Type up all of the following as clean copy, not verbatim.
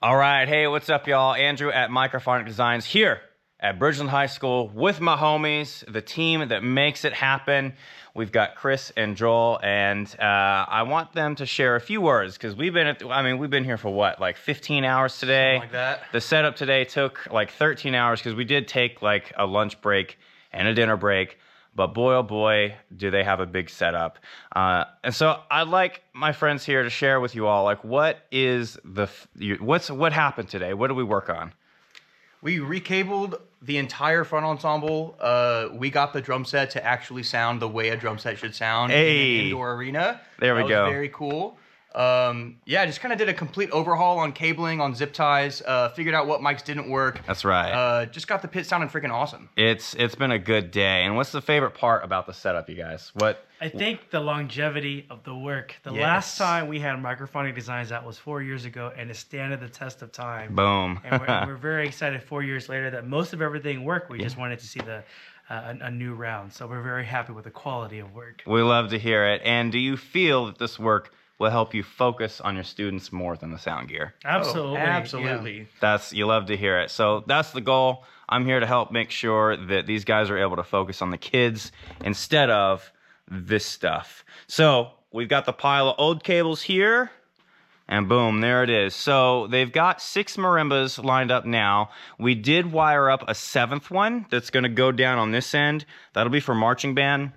All right, hey, what's up, y'all? Andrew at Microphonic Designs here at Bridgeland High School with my homies, the team that makes it happen. We've got Chris and Joel, and I want them to share a few words because we've been here for what, like 15 hours today? Something like that. The setup today took like 13 hours because we did take like a lunch break and a dinner break. But boy, oh boy, do they have a big setup. And so I'd like my friends here to share with you all, like, what happened today? What did we work on? We recabled the entire front ensemble. We got the drum set to actually sound the way a drum set should sound in an indoor arena. There we go. That was very cool. Yeah, just kind of did a complete overhaul on cabling, on zip ties, figured out what mics didn't work. That's right. Just got the pit sounding freaking awesome. It's been a good day. And what's the favorite part about the setup, you guys? I think the longevity of the work. The last time we had Microphonic Designs, that was 4 years ago, and it stood the test of time. Boom. And we're very excited 4 years later that most of everything worked. We just wanted to see a new round. So we're very happy with the quality of work. We love to hear it. And do you feel that this work will help you focus on your students more than the sound gear? Absolutely. Oh, absolutely. Yeah. You love to hear it. So that's the goal. I'm here to help make sure that these guys are able to focus on the kids instead of this stuff. So we've got the pile of old cables here, and boom, there it is. So they've got 6 marimbas lined up now. We did wire up a 7th one that's going to go down on this end. That'll be for marching band.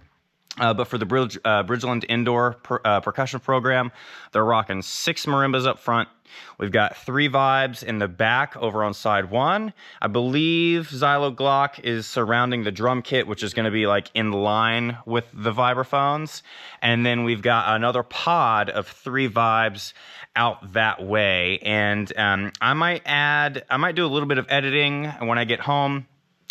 But for the Bridgeland indoor percussion program, they're rocking 6 marimbas up front. We've got 3 vibes in the back over on side 1. I believe Xylo Glock is surrounding the drum kit, which is going to be like in line with the vibraphones. And then we've got another pod of 3 vibes out that way. And I might do a little bit of editing when I get home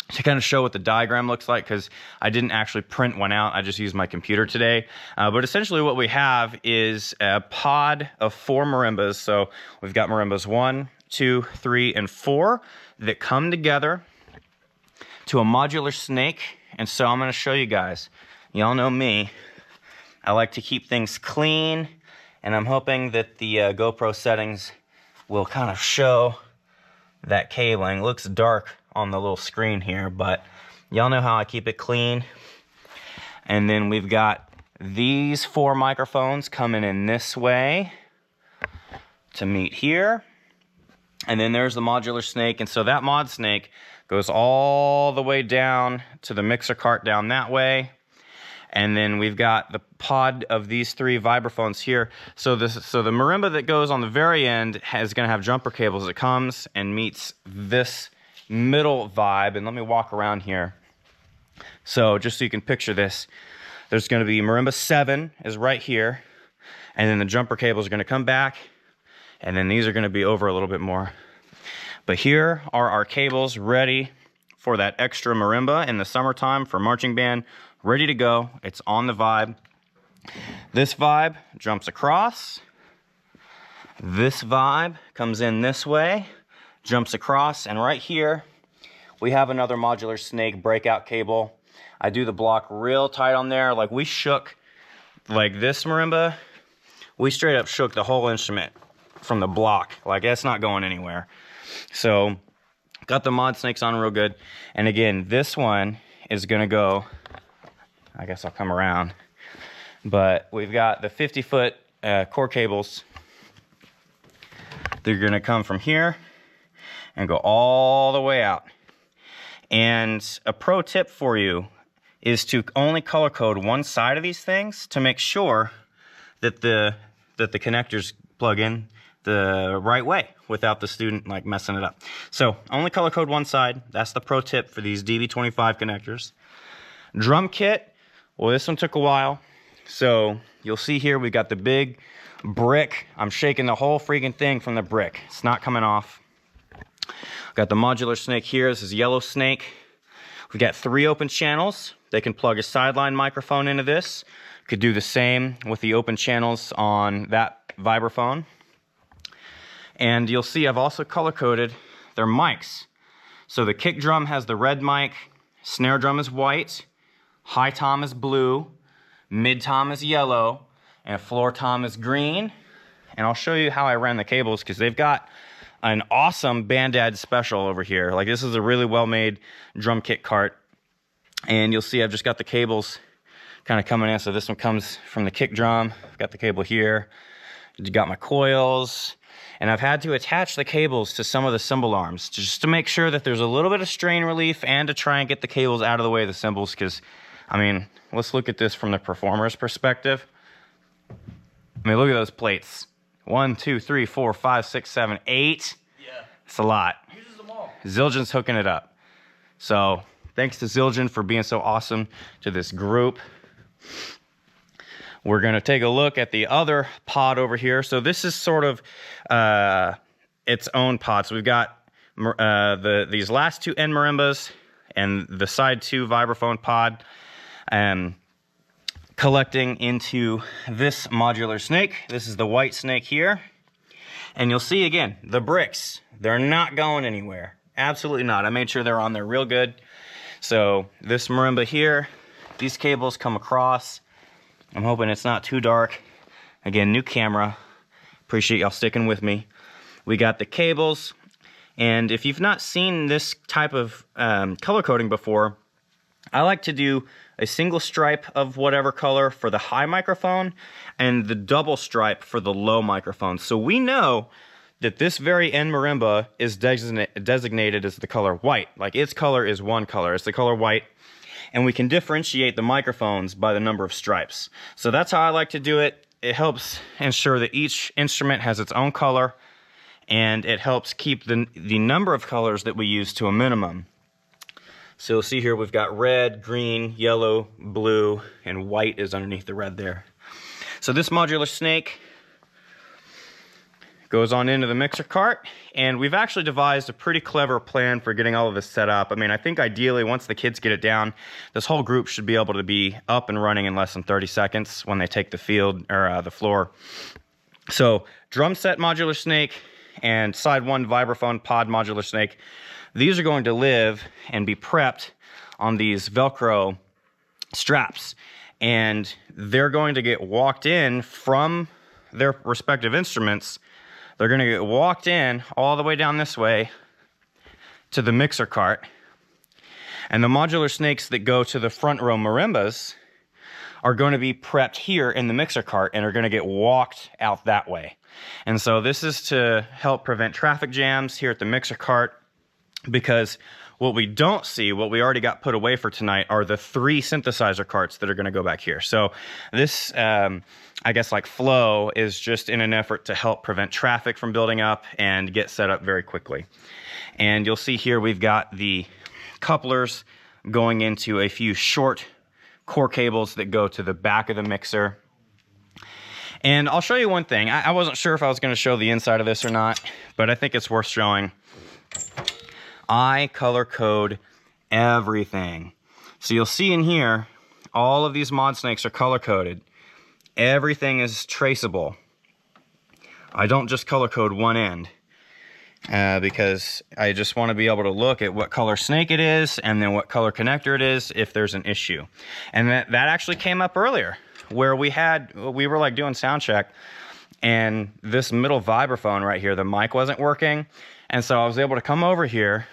to kind of show what the diagram looks like, because I didn't actually print one out. I just used my computer today. But essentially what we have is a pod of 4 marimbas. So we've got marimbas 1, 2, 3, and 4 that come together to a modular snake. And so I'm going to show you guys. Y'all know me. I like to keep things clean, and I'm hoping that the GoPro settings will kind of show that cabling. It looks dark on the little screen here, but y'all know how I keep it clean. And then we've got these 4 microphones coming in this way to meet here. And then there's the modular snake, and so that mod snake goes all the way down to the mixer cart down that way. And then we've got the pod of these 3 vibraphones here. So the marimba that goes on the very end is going to have jumper cables that comes and meets this middle vibe. And let me walk around here. So just so you can picture this, there's going to be marimba 7 is right here. And then the jumper cables are going to come back. And then these are going to be over a little bit more. But here are our cables ready for that extra marimba in the summertime for marching band. Ready to go. It's on the vibe. This vibe jumps across. This vibe comes in this way, jumps across, and right here we have another modular snake breakout cable. I do the block real tight on there. Like, we shook, like this marimba, we straight up shook the whole instrument from the block. Like, it's not going anywhere. So got the mod snakes on real good. And again, this one is gonna go, I guess I'll come around, but we've got the 50-foot core cables. They're gonna come from here and go all the way out. And a pro tip for you is to only color code one side of these things to make sure that the connectors plug in the right way without the student like messing it up. So only color code one side. That's the pro tip for these DB25 connectors. Drum kit. Well, this one took a while. So you'll see here we've got the big brick. I'm shaking the whole freaking thing from the brick. It's not coming off. Got the modular snake here. This is yellow snake. We've got 3 open channels. They can plug a sideline microphone into this. Could do the same with the open channels on that vibraphone. And you'll see I've also color-coded their mics. So the kick drum has the red mic, snare drum is white, high tom is blue, mid tom is yellow, and floor tom is green. And I'll show you how I ran the cables, because they've got an awesome Bandad special over here. Like, this is a really well-made drum kit cart. And you'll see I've just got the cables kind of coming in. So this one comes from the kick drum. I've got the cable here. Got my coils. And I've had to attach the cables to some of the cymbal arms just to make sure that there's a little bit of strain relief and to try and get the cables out of the way of the cymbals. Because, I mean, let's look at this from the performer's perspective. I mean, look at those plates. 1, 2, 3, 4, 5, 6, 7, 8. Yeah. It's a lot. Uses them all. Zildjian's hooking it up. So thanks to Zildjian for being so awesome to this group. We're going to take a look at the other pod over here. So this is sort of its own pod. So we've got these last two end marimbas and the side 2 vibraphone pod collecting into this modular snake. This is the white snake here. And you'll see again, the bricks, they're not going anywhere. Absolutely not. I made sure they're on there real good. So this marimba here, these cables come across. I'm hoping it's not too dark. Again, new camera. Appreciate y'all sticking with me. We got the cables. And if you've not seen this type of color coding before, I like to do a single stripe of whatever color for the high microphone and the double stripe for the low microphone. So we know that this very end marimba is designated as the color white. Like, its color is one color. It's the color white. And we can differentiate the microphones by the number of stripes. So that's how I like to do it. It helps ensure that each instrument has its own color, and it helps keep the number of colors that we use to a minimum. So you'll see here we've got red, green, yellow, blue, and white is underneath the red there. So this modular snake goes on into the mixer cart, and we've actually devised a pretty clever plan for getting all of this set up. I mean, I think ideally once the kids get it down, this whole group should be able to be up and running in less than 30 seconds when they take the field or the floor. So drum set modular snake and side 1 vibraphone pod modular snake, these are going to live and be prepped on these Velcro straps, and they're going to get walked in from their respective instruments. They're going to get walked in all the way down this way to the mixer cart. And the modular snakes that go to the front row marimbas are going to be prepped here in the mixer cart and are going to get walked out that way. And so this is to help prevent traffic jams here at the mixer cart, because what we don't see, what we already got put away for tonight, are the 3 synthesizer carts that are going to go back here. So this, I guess, like flow is just in an effort to help prevent traffic from building up and get set up very quickly. And you'll see here we've got the couplers going into a few short core cables that go to the back of the mixer. And I'll show you one thing. I wasn't sure if I was going to show the inside of this or not, but I think it's worth showing. I color code everything. So you'll see in here, all of these mod snakes are color coded. Everything is traceable. I don't just color code one end because I just want to be able to look at what color snake it is and then what color connector it is if there's an issue. And that actually came up earlier where we were like doing sound check, and this middle vibraphone right here, the mic wasn't working. And so I was able to come over here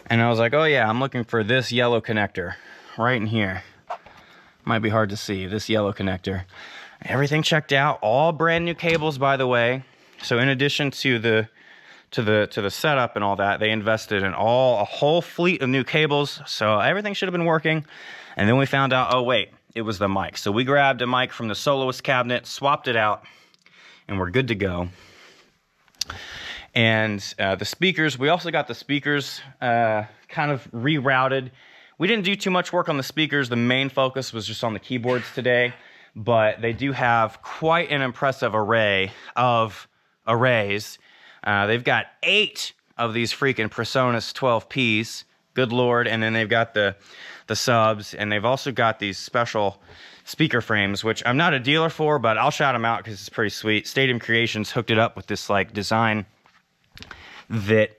and I was like, oh yeah, I'm looking for this yellow connector right in here. Might be hard to see, this yellow connector. Everything checked out, all brand new cables, by the way. So in addition to the setup and all that, they invested in a whole fleet of new cables. So everything should have been working. And then we found out, oh wait, it was the mic. So we grabbed a mic from the soloist cabinet, swapped it out, and we're good to go. And the speakers, we also got the speakers kind of rerouted. We didn't do too much work on the speakers. The main focus was just on the keyboards today, but they do have quite an impressive array of arrays. They've got 8 of these freaking PreSonus 12Ps, good Lord, and then they've got the subs, and they've also got these special speaker frames, which I'm not a dealer for, but I'll shout them out because it's pretty sweet. Stadium Creations hooked it up with this like design that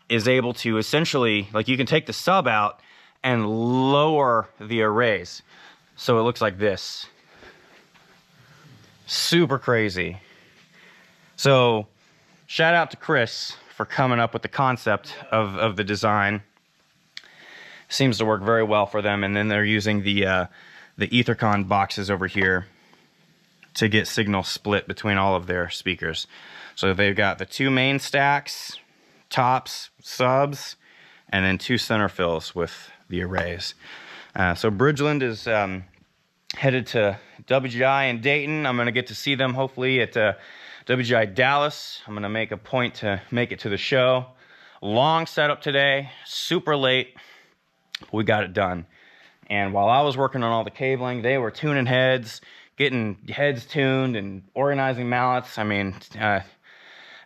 is able to essentially, like, you can take the sub out and lower the arrays. So it looks like this. Super crazy. So shout out to Chris for coming up with the concept of the design. Seems to work very well for them. And then they're using the Ethercon boxes over here to get signal split between all of their speakers. So they've got the 2 main stacks, tops, subs, and then 2 center fills with the arrays. So Bridgeland is headed to WGI in Dayton. I'm going to get to see them hopefully at WGI Dallas. I'm going to make a point to make it to the show. Long setup today, super late. We got it done. And while I was working on all the cabling, they were tuning heads, getting heads tuned and organizing mallets. I mean,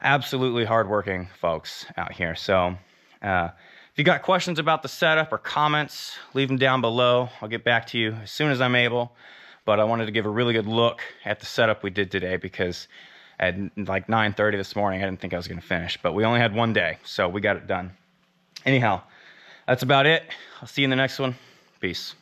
absolutely hardworking folks out here. So if you got questions about the setup or comments, leave them down below. I'll get back to you as soon as I'm able. But I wanted to give a really good look at the setup we did today because at like 9:30 this morning, I didn't think I was going to finish. But we only had one day, so we got it done. Anyhow, that's about it. I'll see you in the next one. Peace.